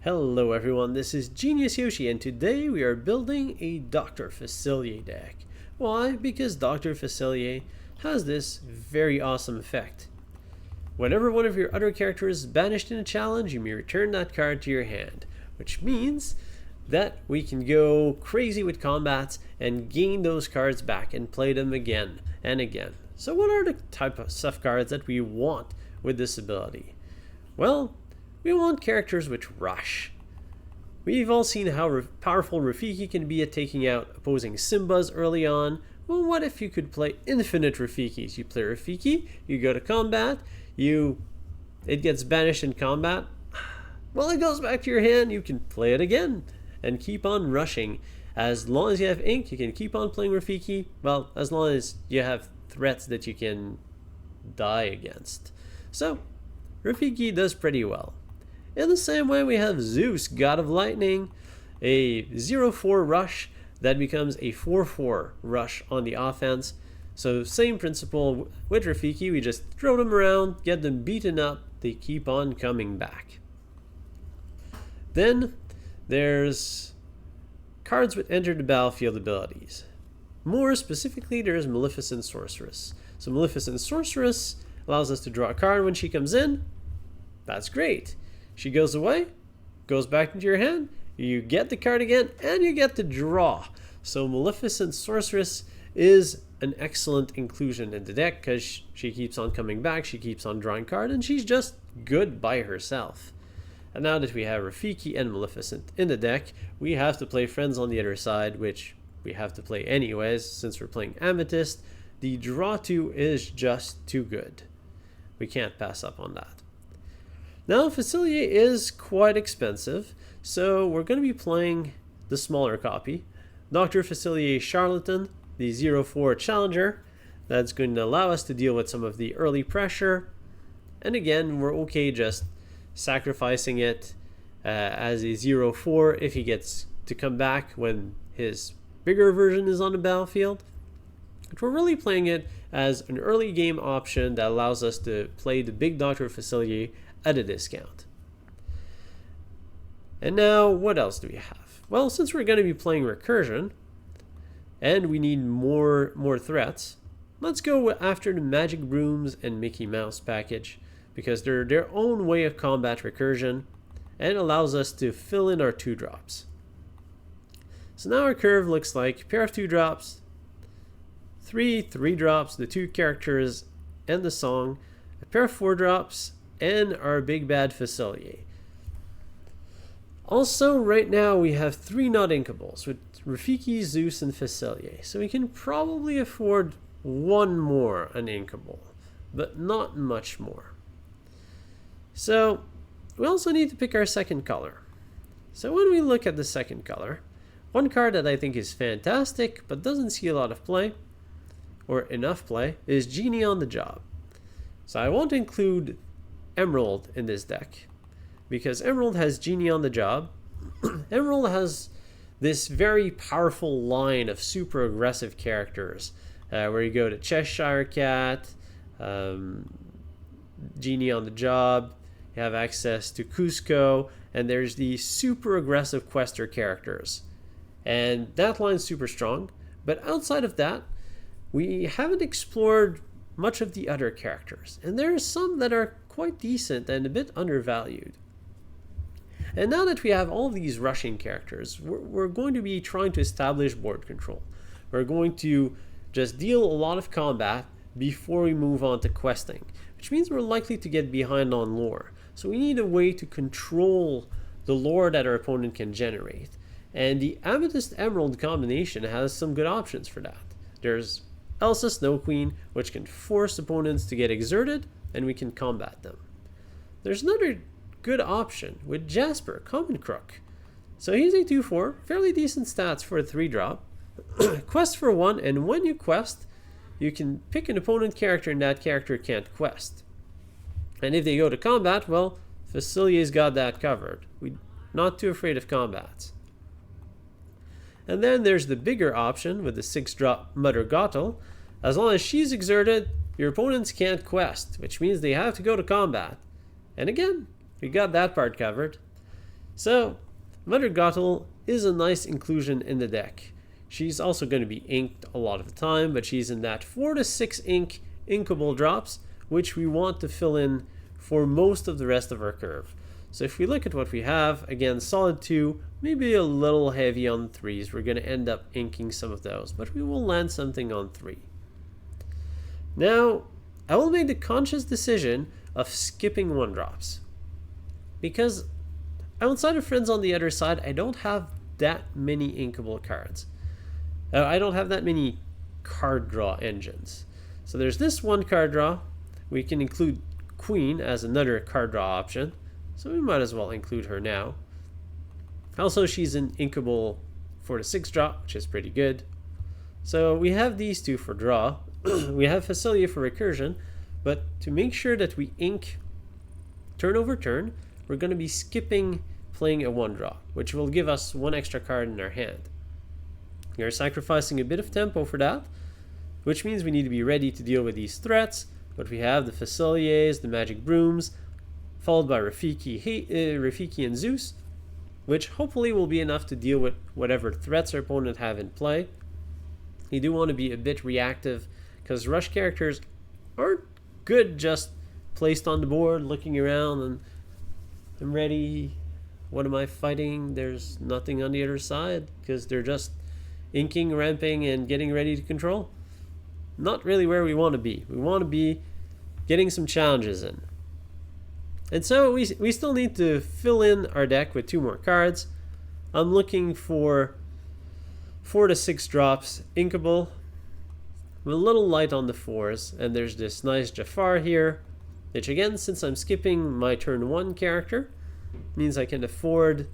Hello everyone, this is Genius Yoshi and today we are building a Dr. Facilier deck. Why? Because Dr. Facilier has this very awesome effect. Whenever one of your other characters is banished in a challenge, you may return that card to your hand, which means that we can go crazy with combats and gain those cards back and play them again and again. So what are the type of stuff cards that we want with this ability? Well, we want characters which rush. We've all seen how powerful Rafiki can be at taking out opposing Simbas early on. Well, what if you could play infinite Rafikis? You play Rafiki, you go to combat, it gets banished in combat. Well, it goes back to your hand, you can play it again and keep on rushing. As long as you have ink, you can keep on playing Rafiki. Well, as long as you have threats that you can die against. So, Rafiki does pretty well. In the same way, we have Zeus, God of Lightning, a 0-4 rush that becomes a 4-4 rush on the offense. So same principle with Rafiki, we just throw them around, get them beaten up, they keep on coming back. Then there's cards with enter the battlefield abilities. More specifically, there's Maleficent Sorceress. So Maleficent Sorceress allows us to draw a card when she comes in. That's great. She goes away, goes back into your hand, you get the card again, and you get to draw. So Maleficent Sorceress is an excellent inclusion in the deck because she keeps on coming back, she keeps on drawing card, and she's just good by herself. And now that we have Rafiki and Maleficent in the deck, we have to play friends on the other side, which we have to play anyways since we're playing Amethyst. The draw 2 is just too good. We can't pass up on that. Now, Facilier is quite expensive, so we're going to be playing the smaller copy. Dr. Facilier Charlatan, the 0-4 Challenger. That's going to allow us to deal with some of the early pressure. And again, we're okay just sacrificing it as a 0-4 if he gets to come back when his bigger version is on the battlefield. But we're really playing it as an early game option that allows us to play the big Dr. Facilier at a discount. And now, what else do we have? Well, since we're going to be playing recursion, and we need more threats, let's go after the Magic Brooms and Mickey Mouse package, because they're their own way of combat recursion, and allows us to fill in our 2-drops. So now our curve looks like a pair of 2-drops, 3-3-drops, the 2 characters and the song, a pair of 4-drops, and our big bad Facilier. Also, right now we have 3 not inkables with Rafiki, Zeus, and Facilier. So we can probably afford one more uninkable, but not much more. So we also need to pick our second color. So when we look at the second color, one card that I think is fantastic but doesn't see a lot of play, or enough play, is Genie on the Job. So I won't include Emerald in this deck because Emerald has Genie on the Job. Emerald has this very powerful line of super aggressive characters where you go to Cheshire Cat, Genie on the Job, you have access to Cusco, and there's the super aggressive quester characters, and that line's super strong. But outside of that, we haven't explored much of the other characters, and there are some that are quite decent and a bit undervalued. And now that we have all these rushing characters, we're going to be trying to establish board control. We're going to just deal a lot of combat before we move on to questing, which means we're likely to get behind on lore. So we need a way to control the lore that our opponent can generate. And the Amethyst Emerald combination has some good options for that. There's Elsa Snow Queen, which can force opponents to get exerted, and we can combat them. There's another good option with Jasper, Common Crook. So he's a 2-4, fairly decent stats for a 3-drop. Quest for 1, and when you quest, you can pick an opponent character and that character can't quest. And if they go to combat, well, Facilier's got that covered. We're not too afraid of combats. And then there's the bigger option with the 6-drop Mother Gothel. As long as she's exerted, your opponents can't quest, which means they have to go to combat. And again, we got that part covered. So Mother Gothel is a nice inclusion in the deck. She's also going to be inked a lot of the time, but she's in that 4 to 6 ink inkable drops, which we want to fill in for most of the rest of our curve. So if we look at what we have, again, solid 2, maybe a little heavy on 3s. We're going to end up inking some of those, but we will land something on 3. Now, I will make the conscious decision of skipping 1-drops, because outside of Friends on the Other Side, I don't have that many inkable cards. I don't have that many card draw engines. So there's this one card draw. We can include Queen as another card draw option, so we might as well include her now. Also, she's an inkable 4 to 6 drop, which is pretty good. So we have these two for draw. We have Facilier for recursion, but to make sure that we ink turn over turn, we're going to be skipping playing a 1-draw, which will give us 1 extra card in our hand. We are sacrificing a bit of tempo for that, which means we need to be ready to deal with these threats, but we have the Faciliers, the Magic Brooms, followed by Rafiki and Zeus, which hopefully will be enough to deal with whatever threats our opponent have in play. You do want to be a bit reactive, because rush characters aren't good just placed on the board, looking around, and I'm ready. What am I fighting? There's nothing on the other side, because they're just inking, ramping, and getting ready to control. Not really where we want to be. We want to be getting some challenges in. And so we still need to fill in our deck with 2 more cards. I'm looking for 4 to 6 drops, inkable. I'm a little light on the 4s, and there's this nice Jafar here, which again, since I'm skipping my turn 1 character, means I can afford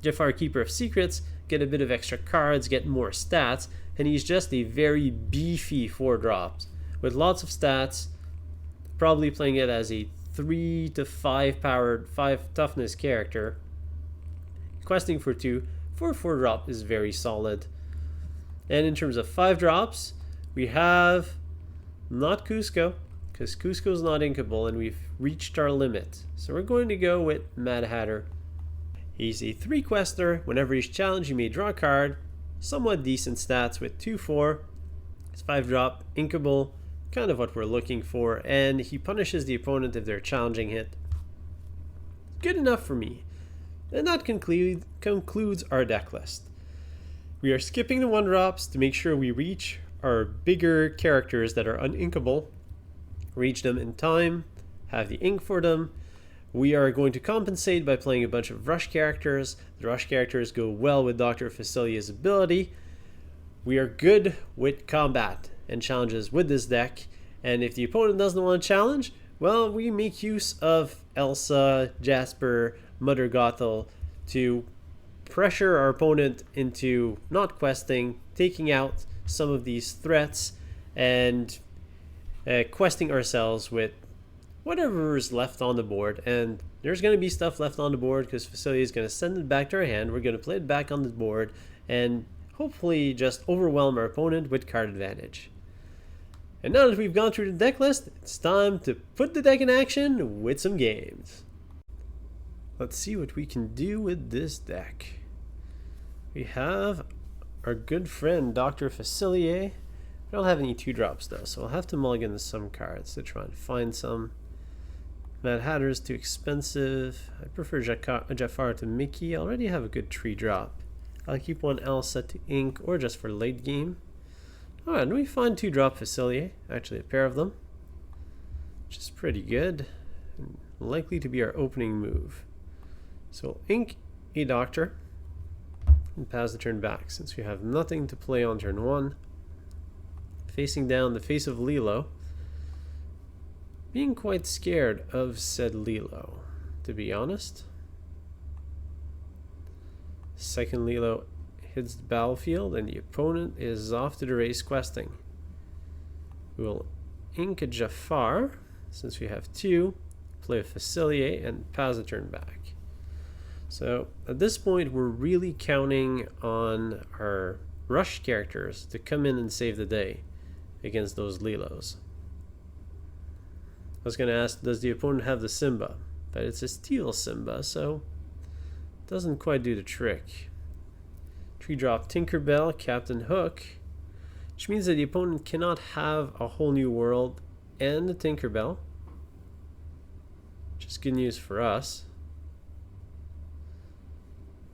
Jafar, Keeper of Secrets, get a bit of extra cards, get more stats, and he's just a very beefy 4 drops with lots of stats, probably playing it as a 3 to 5 powered, 5 toughness character. Questing for 2 for a 4 drop is very solid. And in terms of 5 drops, we have not Cusco, because Cusco's not inkable and we've reached our limit. So we're going to go with Mad Hatter. He's a 3 quester. Whenever he's challenged, you may draw a card. Somewhat decent stats with 2/4. It's 5 drop, inkable, kind of what we're looking for, and he punishes the opponent if they're challenging it. Good enough for me. And that concludes our deck list. We are skipping the 1-drops to make sure we reach our bigger characters that are uninkable, reach them in time, have the ink for them. We are going to compensate by playing a bunch of rush characters. The rush characters go well with Dr. Facilier's ability. We are good with combat and challenges with this deck, and if the opponent doesn't want to challenge, well, we make use of Elsa, Jasper, Mother Gothel to pressure our opponent into not questing, taking out some of these threats, and questing ourselves with whatever is left on the board. And there's going to be stuff left on the board because Facilier is going to send it back to our hand. We're going to play it back on the board and hopefully just overwhelm our opponent with card advantage. And now that we've gone through the deck list, it's time to put the deck in action with some games. Let's see what we can do with this deck. We have our good friend Dr. Facilier. I don't have any 2-drops though, so I'll have to mulligan some cards to try and find some. Mad Hatter's too expensive. I prefer Jafar to Mickey. I already have a good 3-drop. I'll keep 1 Elsa to ink or just for late game. Alright, and we find 2-drop Facilier, actually a pair of them, which is pretty good. And likely to be our opening move. So we'll ink a Doctor and pass the turn back since we have nothing to play on turn 1. Facing down the face of Lilo. Being quite scared of said Lilo, to be honest. Second Lilo hits the battlefield and the opponent is off to the race questing. We will ink a Jafar, since we have 2, play a Facilier, and pass the turn back. So at this point we're really counting on our rush characters to come in and save the day against those Lilos. I was going to ask, does the opponent have the Simba? But it's a steel Simba, so doesn't quite do the trick. 3-drop Tinkerbell, Captain Hook, which means that the opponent cannot have a whole new world and a Tinkerbell, which is good news for us.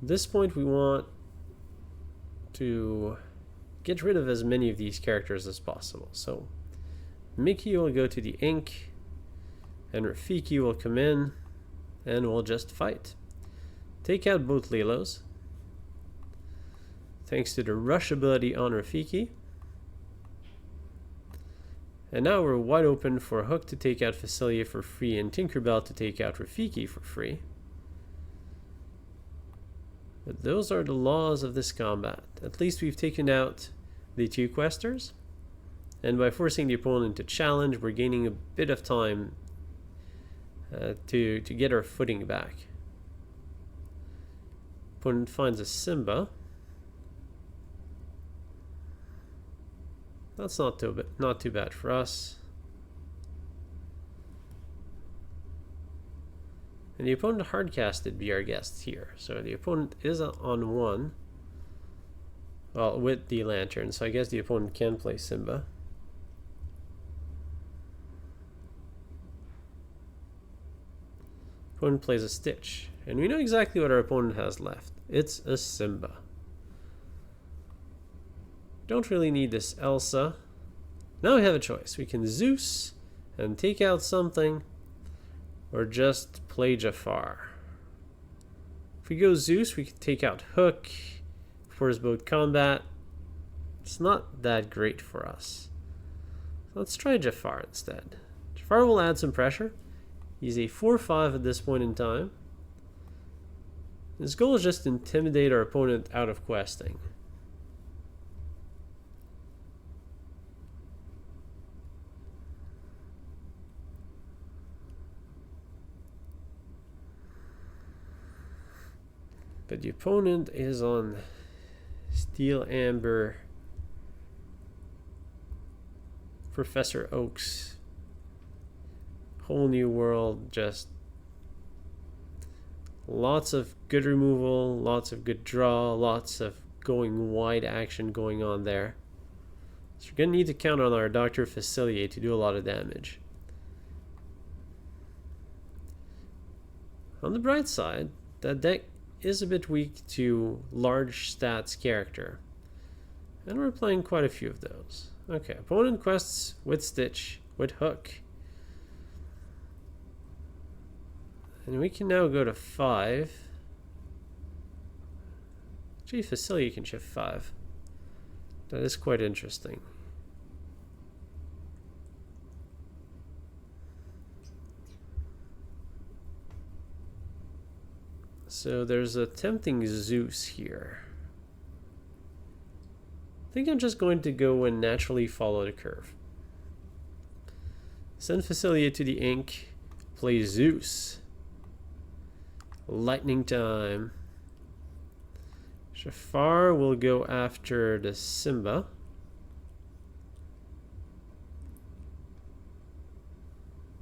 At this point, we want to get rid of as many of these characters as possible. So Mickey will go to the ink, and Rafiki will come in, and we'll just fight. Take out both Lilos, thanks to the rush ability on Rafiki. And now we're wide open for Hook to take out Facilier for free and Tinkerbell to take out Rafiki for free. But those are the laws of this combat. At least we've taken out the 2 questers, and by forcing the opponent to challenge, we're gaining a bit of time to get our footing back. Opponent finds a Simba. That's not too bad for us. And the opponent hardcasted Be Our Guest here. So the opponent is on 1. Well, with the lantern, so I guess the opponent can play Simba. Opponent plays a Stitch. And we know exactly what our opponent has left. It's a Simba. Don't really need this Elsa. Now we have a choice. We can Zeus and take out something, or just play Jafar. If we go Zeus, we can take out Hook, force both combat. It's not that great for us. So let's try Jafar instead. Jafar will add some pressure. He's a 4/5 at this point in time. His goal is just to intimidate our opponent out of questing. But the opponent is on Steel Amber, Professor Oak's whole new world, just lots of good removal, lots of good draw, lots of going wide action going on there. So we're going to need to count on our Dr. Facilier to do a lot of damage. On the bright side, that deck is a bit weak to large stats character, and we're playing quite a few of those. Okay, opponent quests with Stitch, with Hook, and we can now go to 5. Gee, Facilier can shift 5. That is quite interesting. So there's a tempting Zeus here. I think I'm just going to go and naturally follow the curve. Send Facilier to the ink. Play Zeus. Lightning time. Jafar will go after the Simba.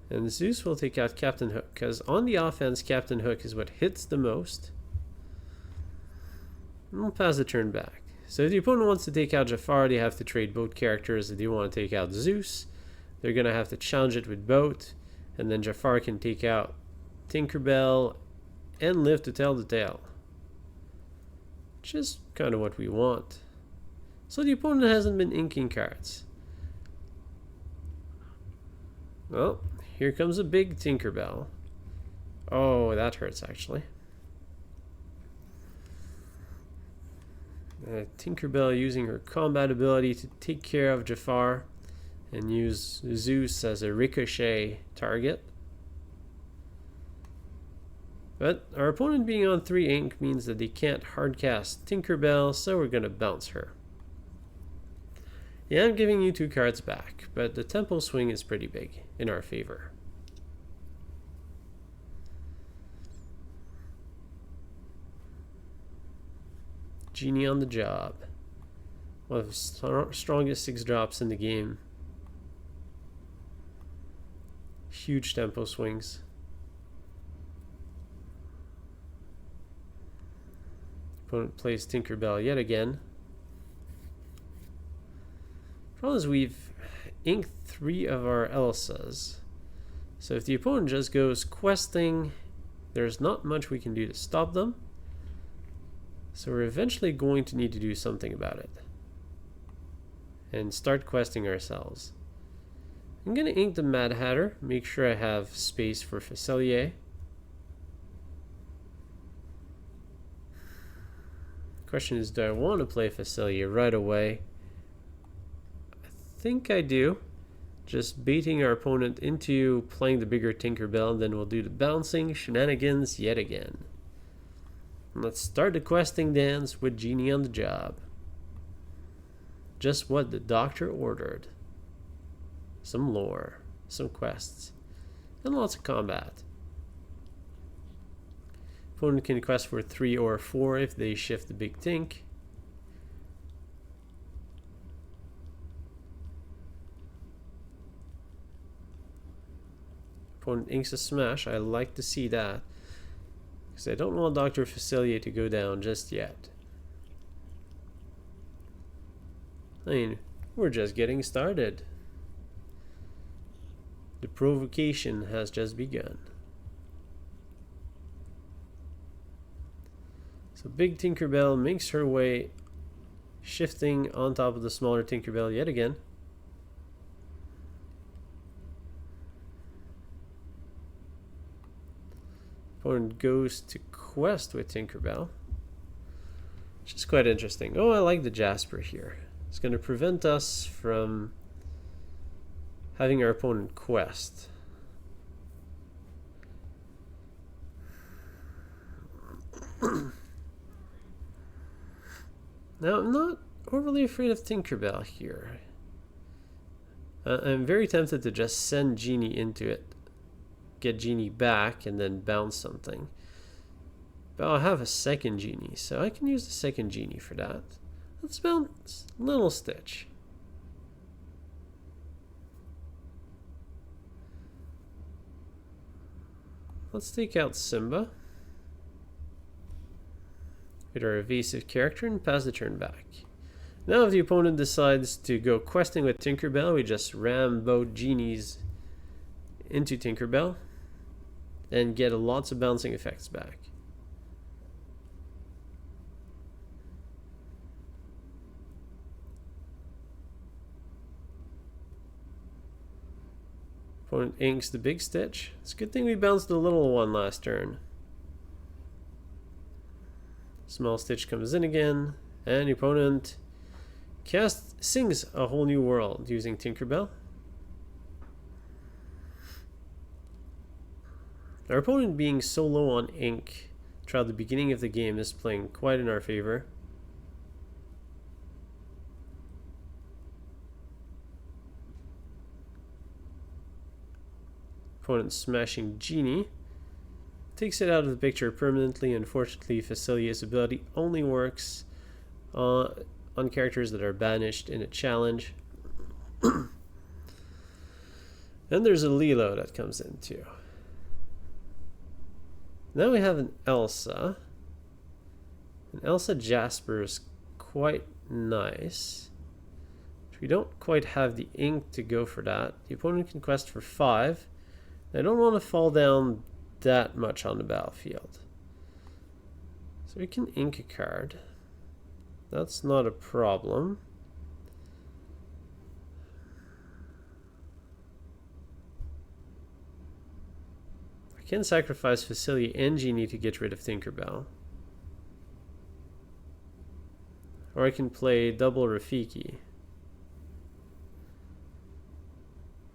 And Zeus will take out Captain Hook, because on the offense, Captain Hook is what hits the most. And we'll pass the turn back. So if the opponent wants to take out Jafar, they have to trade both characters. If they want to take out Zeus, they're going to have to challenge it with both. And then Jafar can take out Tinkerbell and live to tell the tale. Which is kind of what we want. So the opponent hasn't been inking cards. Well, here comes a big Tinkerbell. Oh, that hurts actually. Tinkerbell using her combat ability to take care of Jafar and use Zeus as a ricochet target. But our opponent being on 3 ink means that they can't hardcast Tinkerbell, so we're going to bounce her. Yeah, I'm giving you 2 cards back, but the tempo swing is pretty big in our favor. Genie on the job. One of the strongest 6 drops in the game. Huge tempo swings. Opponent plays Tinkerbell yet again. Problem is we've inked 3 of our Elsas. So if the opponent just goes questing, there's not much we can do to stop them. So we're eventually going to need to do something about it. And start questing ourselves. I'm going to ink the Mad Hatter, make sure I have space for Facilier. Question is, do I want to play Facilier right away? I think I do. Just baiting our opponent into playing the bigger Tinkerbell, and then we'll do the bouncing shenanigans yet again. And let's start the questing dance with Genie on the job. Just what the doctor ordered. Some lore, some quests, and lots of combat. Opponent can quest for 3 or 4 if they shift the big Tink. Opponent inks a smash. I like to see that, because I don't want Dr. Facilier to go down just yet. I mean, we're just getting started. The provocation has just begun. So big Tinkerbell makes her way, shifting on top of the smaller Tinkerbell yet again. Opponent goes to quest with Tinkerbell, which is quite interesting. Oh, I like the Jasper here. It's going to prevent us from having our opponent quest. Now, I'm not overly afraid of Tinkerbell here. I'm very tempted to just send Genie into it, get Genie back, and then bounce something. But I'll have a second Genie, so I can use the second Genie for that. Let's bounce Little Stitch. Let's take out Simba with our evasive character and pass the turn back. Now if the opponent decides to go questing with Tinkerbell, we just ram both Genies into Tinkerbell and get lots of bouncing effects back. Opponent inks the big Stitch. It's a good thing we bounced the little one last turn. Small Stitch comes in again, and the opponent sings a whole new world using Tinkerbell. Our opponent being so low on ink throughout the beginning of the game is playing quite in our favor. Opponent smashing Genie takes it out of the picture permanently. Unfortunately, Facilier's ability only works on characters that are banished in a challenge. Then there's a Lilo that comes in too. Now we have an Elsa. An Elsa Jasper is quite nice. But we don't quite have the ink to go for that. The opponent can quest for 5. I don't want to fall down that much on the battlefield. So we can ink a card. That's not a problem. I can sacrifice Facilier and Genie to get rid of Tinkerbell. Or I can play double Rafiki.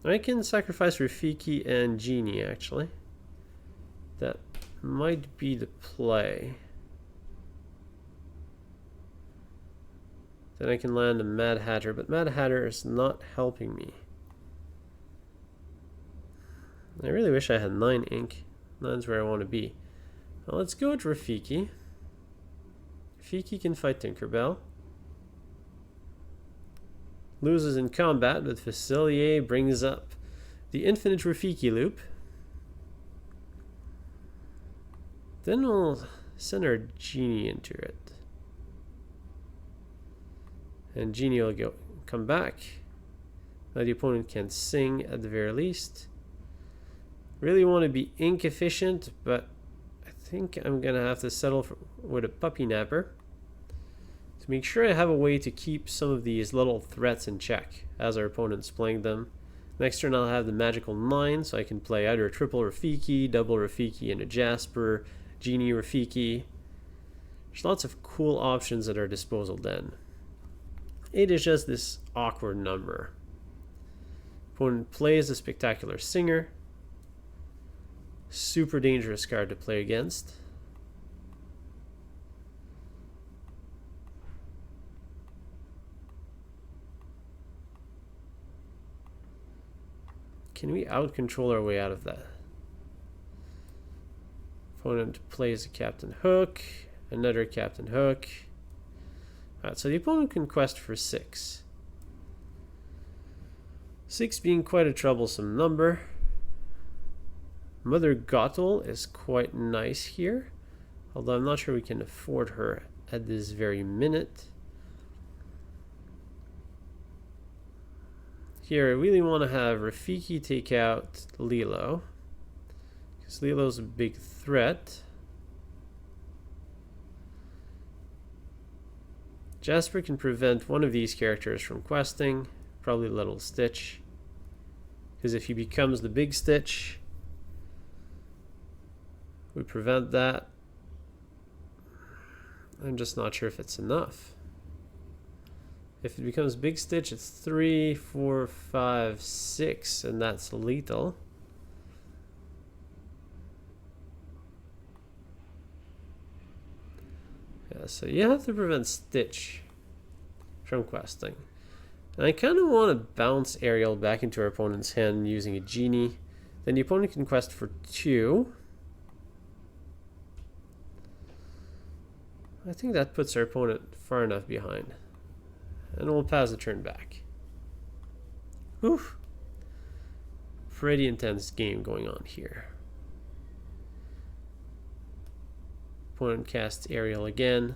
I can sacrifice Rafiki and Genie, actually. That might be the play. Then I can land a Mad Hatter, but Mad Hatter is not helping me. I really wish I had 9 ink. 9's where I want to be. Well, let's go with Rafiki. Rafiki can fight Tinkerbell. Loses in combat, but Facilier brings up the infinite Rafiki loop. Then we'll send our Genie into it. And Genie will come back. Now the opponent can sing at the very least. Really want to be ink efficient, but I think I'm going to have to settle with a puppy napper to make sure I have a way to keep some of these little threats in check as our opponent's playing them. Next turn I'll have the magical 9, so I can play either a triple Rafiki, double Rafiki, and a Jasper, Genie Rafiki. There's lots of cool options at our disposal then. 8 is just this awkward number. Opponent plays a Spectacular Singer. Super dangerous card to play against. Can we out-control our way out of that? Opponent plays a Captain Hook, another Captain Hook. Alright, so the opponent can quest for 6. 6 being quite a troublesome number. Mother Gothel is quite nice here, although I'm not sure we can afford her at this very minute. Here, I really want to have Rafiki take out Lilo, because Lilo's a big threat. Jasper can prevent one of these characters from questing, probably Little Stitch, because if he becomes the big Stitch, we prevent that. I'm just not sure if it's enough. If it becomes big Stitch, it's 3, 4, 5, 6, and that's lethal. Yeah, so you have to prevent Stitch from questing. And I kind of want to bounce Ariel back into our opponent's hand using a Genie. Then the opponent can quest for 2. I think that puts our opponent far enough behind. And we'll pass the turn back. Oof. Pretty intense game going on here. Opponent casts Ariel again.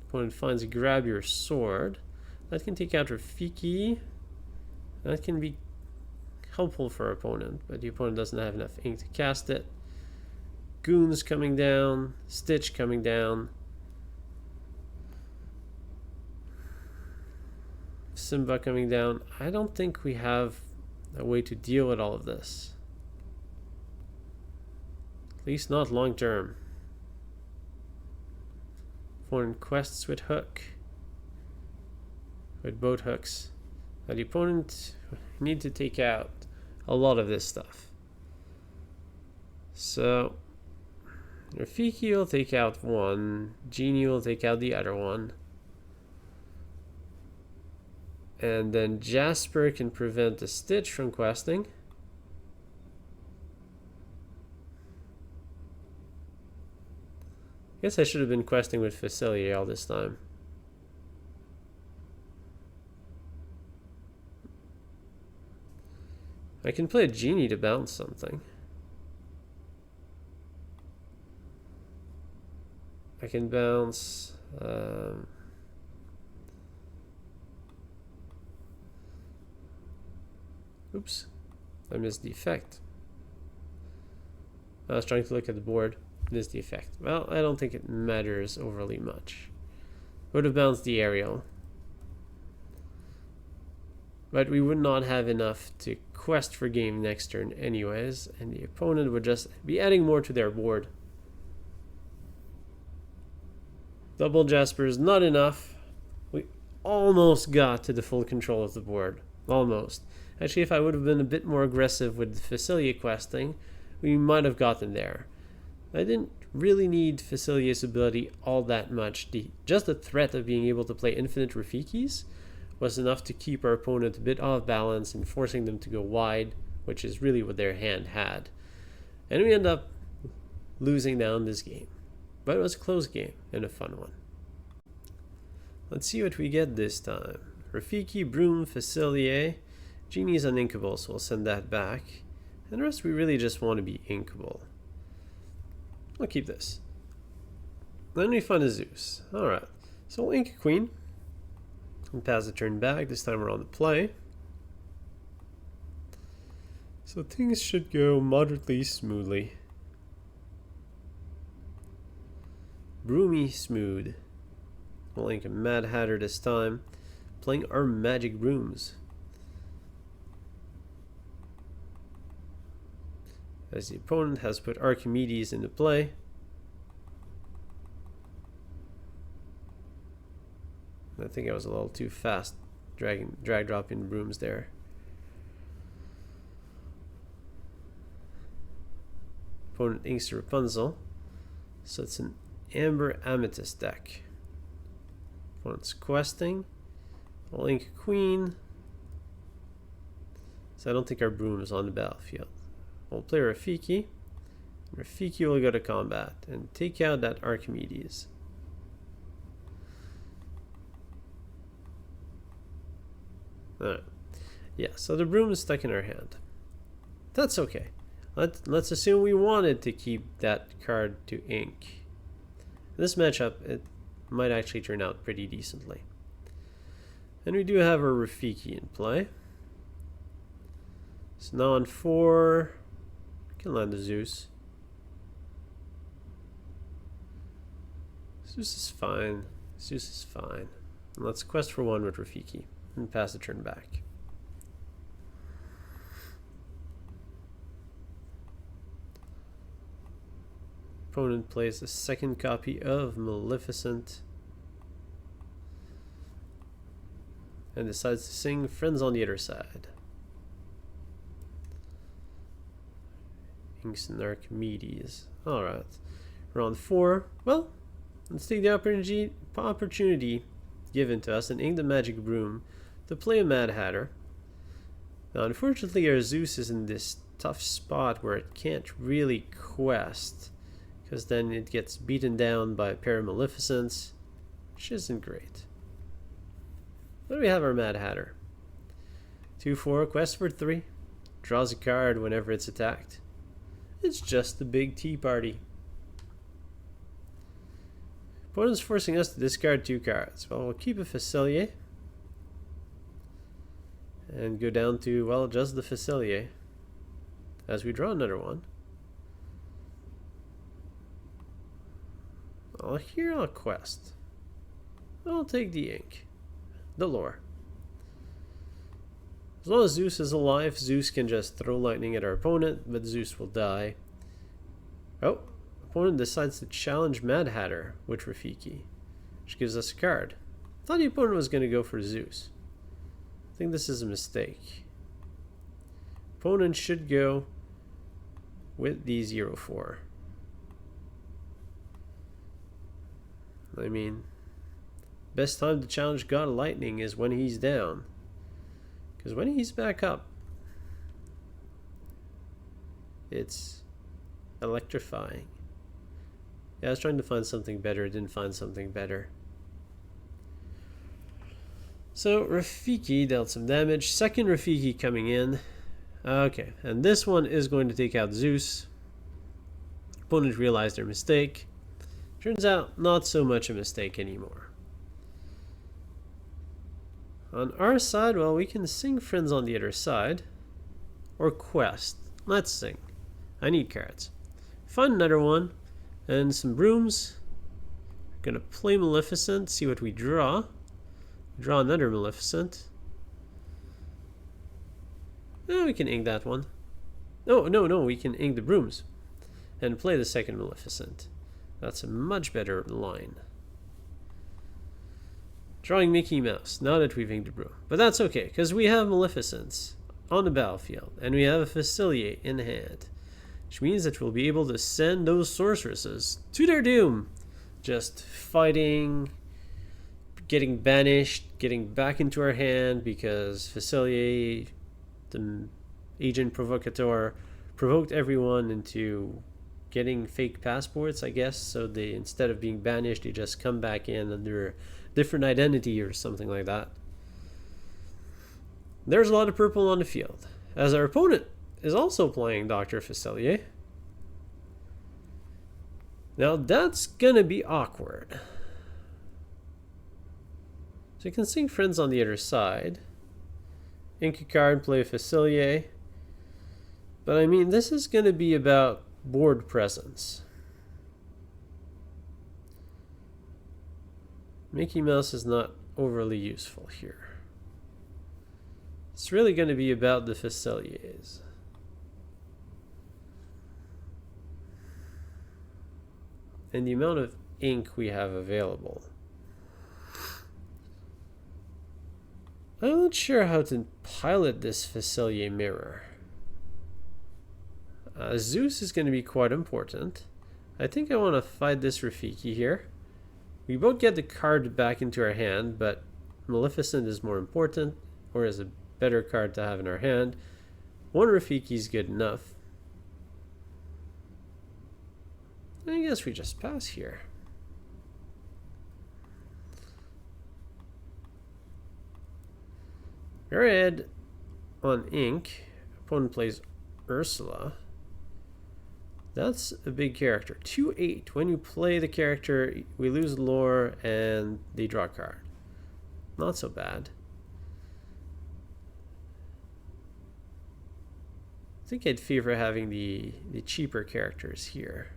Opponent finds a Grab Your Sword. That can take out Rafiki. That can be helpful for our opponent, but the opponent doesn't have enough ink to cast it. Goons coming down, Stitch coming down, Simba coming down. I don't think we have a way to deal with all of this. At least not long term. Foreign quests with hook. With both hooks. Now the opponent need to take out a lot of this stuff. So Rafiki will take out one, Genie will take out the other one, and then Jasper can prevent the Stitch from questing. I guess I should have been questing with Facilier all this time. I can play a Genie to bounce something. I can bounce oops, I missed the effect. I was trying to look at the board. Missed the effect. Well, I don't think it matters overly much. Would have bounced the Ariel, but we would not have enough to quest for game next turn anyways, and the opponent would just be adding more to their board. Double Jasper is not enough. We almost got to the full control of the board. Almost. Actually, if I would have been a bit more aggressive with Facilier questing, we might have gotten there. I didn't really need Facilier's ability all that much. Just the threat of being able to play infinite Rafikis was enough to keep our opponent a bit off balance and forcing them to go wide, which is really what their hand had. And we end up losing down this game. But it was a close game and a fun one. Let's see what we get this time. Rafiki, Broom, Facilier. Genie's uninkable, so we'll send that back. And the rest we really just want to be inkable. I'll keep this. Then we find a Zeus. Alright. So we'll ink a queen. And pass the turn back. This time we're on the play. So things should go moderately smoothly. Broomy smooth. We'll ink a Mad Hatter this time. Playing our magic brooms. As the opponent has put Archimedes into play. I think I was a little too fast drag dropping the brooms there. Opponent inks Rapunzel. So it's an Amber Amethyst deck. Opponent's questing. I'll ink a queen. So I don't think our broom is on the battlefield. We'll play Rafiki. Rafiki will go to combat and take out that Archimedes. Alright. Yeah, so the broom is stuck in our hand. That's okay. Let's assume we wanted to keep that card to ink. This matchup, it might actually turn out pretty decently. And we do have our Rafiki in play. So now on 4, we can land the Zeus. Zeus is fine. Zeus is fine. And let's quest for 1 with Rafiki and pass the turn back. Opponent plays a second copy of Maleficent and decides to sing Friends on the Other Side. Inks and Archimedes. Alright. Round 4. Well, let's take the opportunity given to us and ink the Magic Broom to play a Mad Hatter. Now, unfortunately, our Zeus is in this tough spot where it can't really quest, because then it gets beaten down by a pair of Maleficents, which isn't great. But we have our Mad Hatter. 2-4, quest for 3. Draws a card whenever it's attacked. It's just a big tea party. Opponent's forcing us to discard 2 cards. Well, we'll keep a Facilier. And go down to, well, just the Facilier. As we draw another one. Here I'll quest. I'll take the ink. The lore. As long as Zeus is alive, Zeus can just throw lightning at our opponent, but Zeus will die. Oh, opponent decides to challenge Mad Hatter with Rafiki, which gives us a card. I thought the opponent was going to go for Zeus. I think this is a mistake. Opponent should go with the 0-4. I mean, best time to challenge God of Lightning is when he's down. Because when he's back up, it's electrifying. Yeah, I was trying to find something better, didn't find something better. So Rafiki dealt some damage. Second Rafiki coming in. Okay, and this one is going to take out Zeus. Opponent realized their mistake. Turns out, not so much a mistake anymore. On our side, well, we can sing Friends on the Other Side. Or quest. Let's sing. I need cards. Find another one. And some brooms. Gonna play Maleficent, see what we draw. Draw another Maleficent. We can ink that one. No, we can ink the brooms. And play the second Maleficent. That's a much better line. Drawing Mickey Mouse, now that we've inked the broom. But that's okay, because we have Maleficents on the battlefield. And we have a Facilier in hand. Which means that we'll be able to send those sorceresses to their doom. Just fighting, getting banished, getting back into our hand because Facilier, the agent provocateur, provoked everyone into getting fake passports, I guess. So they, instead of being banished, they just come back in under a different identity or something like that. There's a lot of purple on the field. As our opponent is also playing Dr. Facilier. Now that's gonna be awkward. So you can sync friends on the other side. Ink a card, play a Facilier. But I mean, this is gonna be about board presence. Mickey Mouse is not overly useful here. It's really going to be about the Faciliers. And the amount of ink we have available. I'm not sure how to pilot this Facilier mirror. Zeus is going to be quite important. I think I want to fight this Rafiki here. We both get the card back into our hand, but Maleficent is more important, or is a better card to have in our hand. One Rafiki is good enough. I guess we just pass here. Red on ink. Opponent plays Ursula. That's a big character. 2/8. When you play the character, we lose lore and they draw a card. Not so bad. I think I'd favor having the cheaper characters here.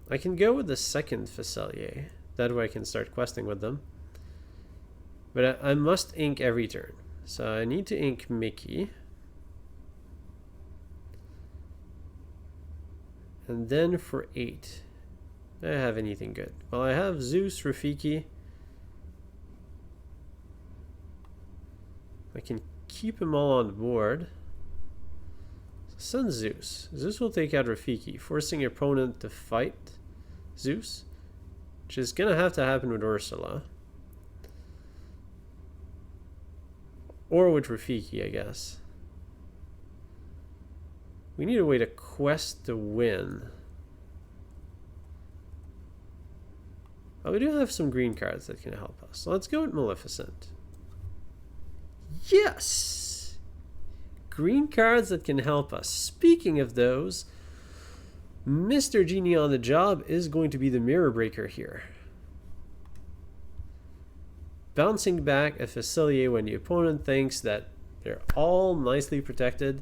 I can go with the second Facilier. That way I can start questing with them. But I must ink every turn. So I need to ink Mickey. And then for 8, do I have anything good? Well, I have Zeus, Rafiki. I can keep them all on the board. Send Zeus. Zeus will take out Rafiki, forcing your opponent to fight Zeus, which is going to have to happen with Ursula. Or with Rafiki, I guess. We need a way to quest to win. Oh, we do have some green cards that can help us. So let's go with Maleficent. Yes! Green cards that can help us. Speaking of those, Mr. Genie on the job is going to be the Mirror Breaker here. Bouncing back a Facilier when the opponent thinks that they're all nicely protected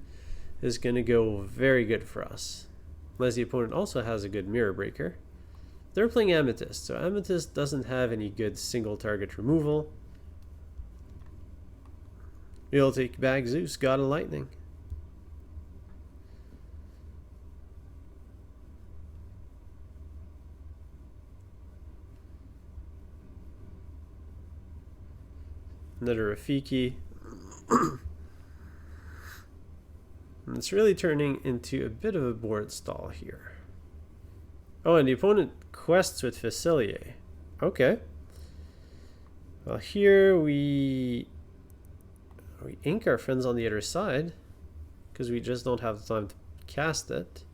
is going to go very good for us. Unless the opponent also has a good Mirror Breaker. They're playing Amethyst, so Amethyst doesn't have any good single target removal. You'll take back Zeus, God of Lightning. Another Rafiki. And it's really turning into a bit of a board stall here. Oh, and the opponent quests with Facilier. Okay. Well, here we ink our friends on the other side because we just don't have the time to cast it.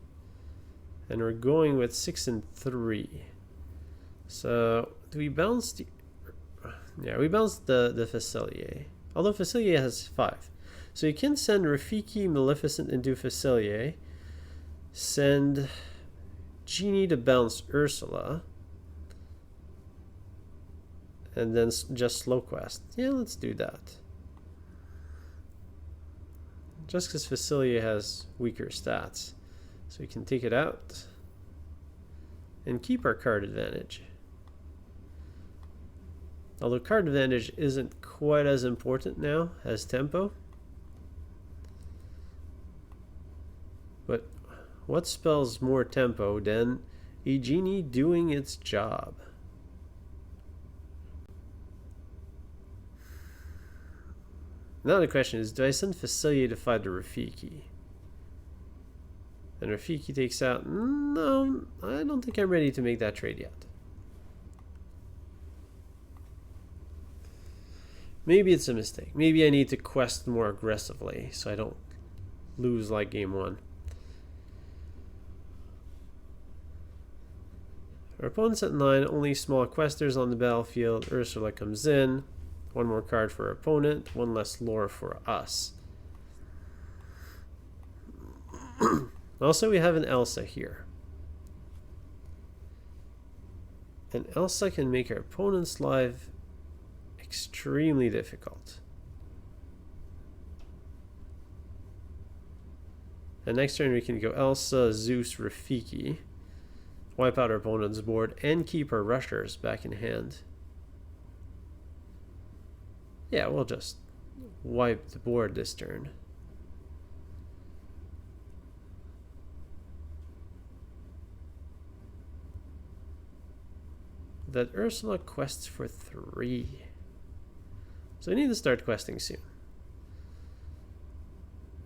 And we're going with 6 and 3. So do we bounce the... Yeah, we bounced the Facilier. Although Facilier has 5. So you can send Rafiki, Maleficent into Facilier. Send Genie to bounce Ursula. And then just slow quest. Yeah, let's do that. Just because Facilier has weaker stats. So we can take it out. And keep our card advantage. Although card advantage isn't quite as important now as tempo. But what spells more tempo than a genie doing its job? Now the question is, do I send Facilier to fight the Rafiki? And Rafiki takes out... No, I don't think I'm ready to make that trade yet. Maybe it's a mistake. Maybe I need to quest more aggressively so I don't lose like game 1. Our opponent's at 9, only small questers on the battlefield. Ursula comes in. 1 more card for our opponent, 1 less lore for us. Also, we have an Elsa here. And Elsa can make our opponent's life extremely difficult. And next turn we can go Elsa, Zeus, Rafiki. Wipe out our opponent's board and keep our rushers back in hand. Yeah, we'll just wipe the board this turn. That Ursula quests for 3. So we need to start questing soon.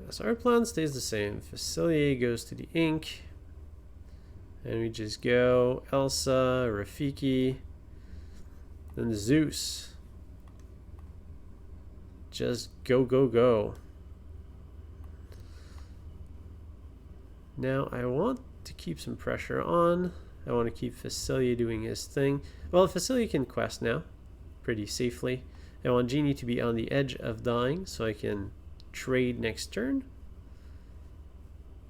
So our plan stays the same. Facilier goes to the ink. And we just go Elsa, Rafiki, then Zeus. Just go, go, go. Now I want to keep some pressure on. I want to keep Facilier doing his thing. Well, Facilier can quest now pretty safely. I want Genie to be on the edge of dying so I can trade next turn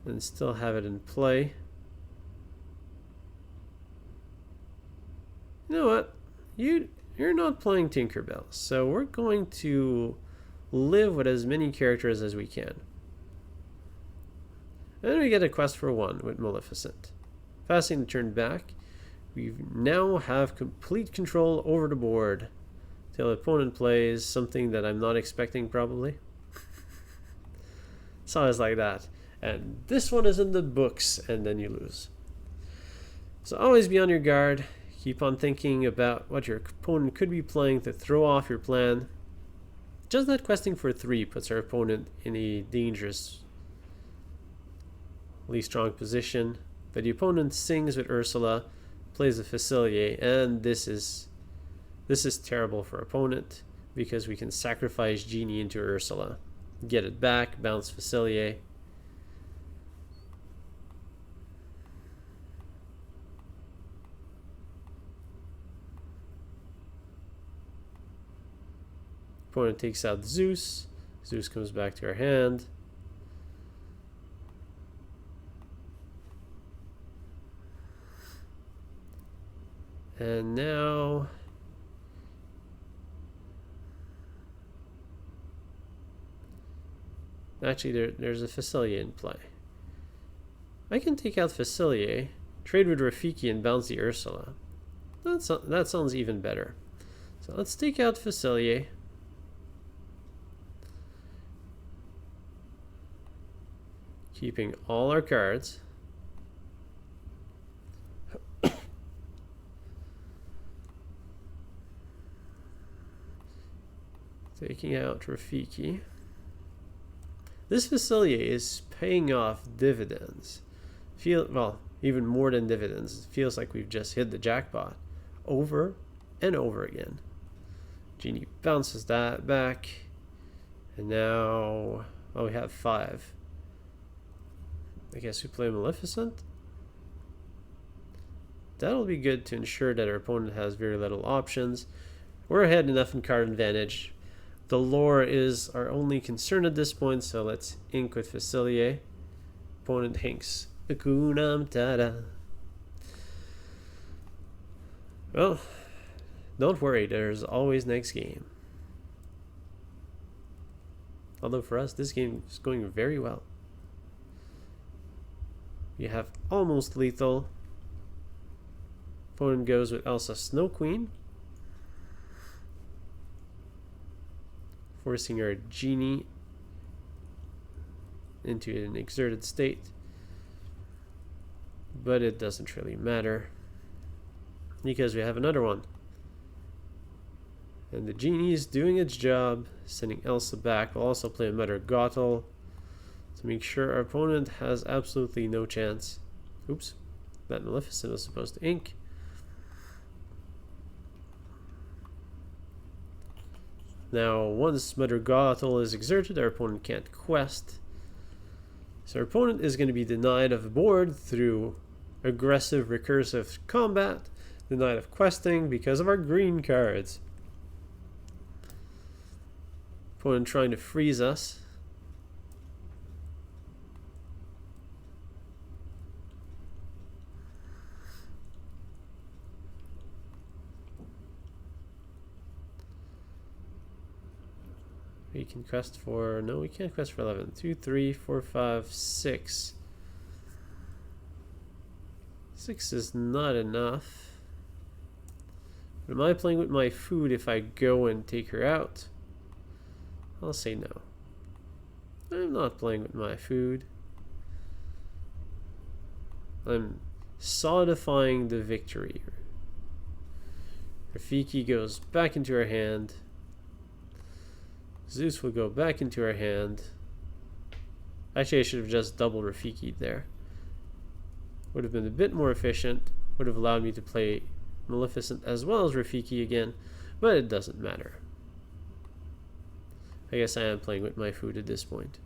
and still have it in play. You know what? You're not playing Tinkerbell, so we're going to live with as many characters as we can. And then we get a quest for 1 with Maleficent. Passing the turn back, we now have complete control over the board till the opponent plays something that I'm not expecting probably. It's always like that. And this one is in the books, and then you lose. So always be on your guard. Keep on thinking about what your opponent could be playing to throw off your plan. Just that questing for 3 puts our opponent in a dangerously strong position. But the opponent sings with Ursula, plays a Facilier, and this is terrible for opponent because we can sacrifice Genie into Ursula. Get it back, bounce Facilier. Opponent takes out Zeus. Zeus comes back to our hand. And now actually there's a Facilier in play. I can take out Facilier, trade with Rafiki and bounce the Ursula. That sounds even better. So let's take out Facilier. Keeping all our cards. Taking out Rafiki. This Facilier is paying off dividends. Well, even more than dividends. It feels like we've just hit the jackpot over and over again. Genie bounces that back. And now, oh, we have 5. I guess we play Maleficent. That'll be good to ensure that our opponent has very little options. We're ahead enough in card advantage. The lore is our only concern at this point, so let's ink with Facilier. Opponent hinks. Hakuna Matata. Well, don't worry, there's always next game. Although for us, this game is going very well. You have almost lethal. Opponent goes with Elsa Snow Queen, forcing our Genie into an exerted state. But it doesn't really matter because we have another one. And the Genie is doing its job, sending Elsa back. We'll also play a Mother Gothel to make sure our opponent has absolutely no chance. Oops, that Maleficent was supposed to ink. Now, once Mother Gothel is exerted, our opponent can't quest. So our opponent is going to be denied of board through aggressive recursive combat, denied of questing because of our green cards. Opponent trying to freeze us. We can quest for... No, we can't quest for 11. 2, 3, 4, 5, 6. 6 is not enough. But am I playing with my food if I go and take her out? I'll say no. I'm not playing with my food. I'm solidifying the victory. Rafiki goes back into her hand. Zeus will go back into her hand. Actually, I should have just doubled Rafiki there. Would have been a bit more efficient. Would have allowed me to play Maleficent as well as Rafiki again. But it doesn't matter. I guess I am playing with my food at this point.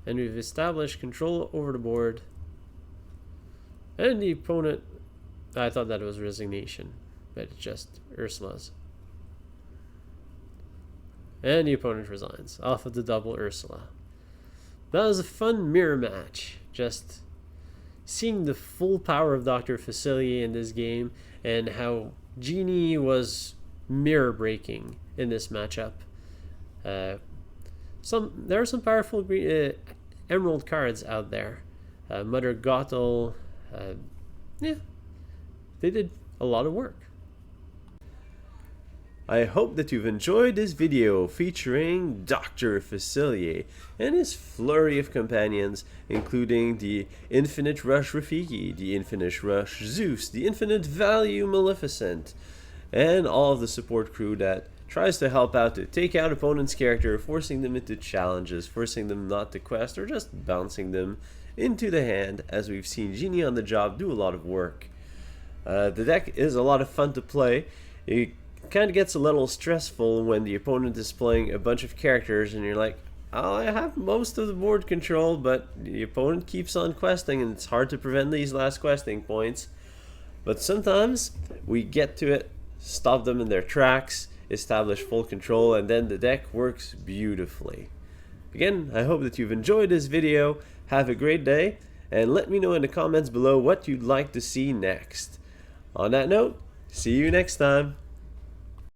And we've established control over the board. And the opponent... I thought that was Resignation, but it's just Ursula's. And the opponent resigns off of the double Ursula. That was a fun mirror match. Just seeing the full power of Dr. Facilier in this game and how Genie was mirror breaking in this matchup. There are some powerful emerald cards out there. Mother Gothel. Yeah, they did a lot of work. I hope that you've enjoyed this video featuring Dr. Facilier and his flurry of companions, including the Infinite Rush Rafiki, the Infinite Rush Zeus, the Infinite Value Maleficent, and all of the support crew that tries to help out to take out opponent's character, forcing them into challenges, forcing them not to quest, or just bouncing them into the hand, as we've seen Genie on the job do a lot of work. The deck is a lot of fun to play. It kind of gets a little stressful when the opponent is playing a bunch of characters and you're like, oh, I have most of the board control, but the opponent keeps on questing and it's hard to prevent these last questing points. But sometimes we get to it, stop them in their tracks, establish full control, and then the deck works beautifully. Again, I hope that you've enjoyed this video. Have a great day, and let me know in the comments below what you'd like to see next. On that note, see you next time.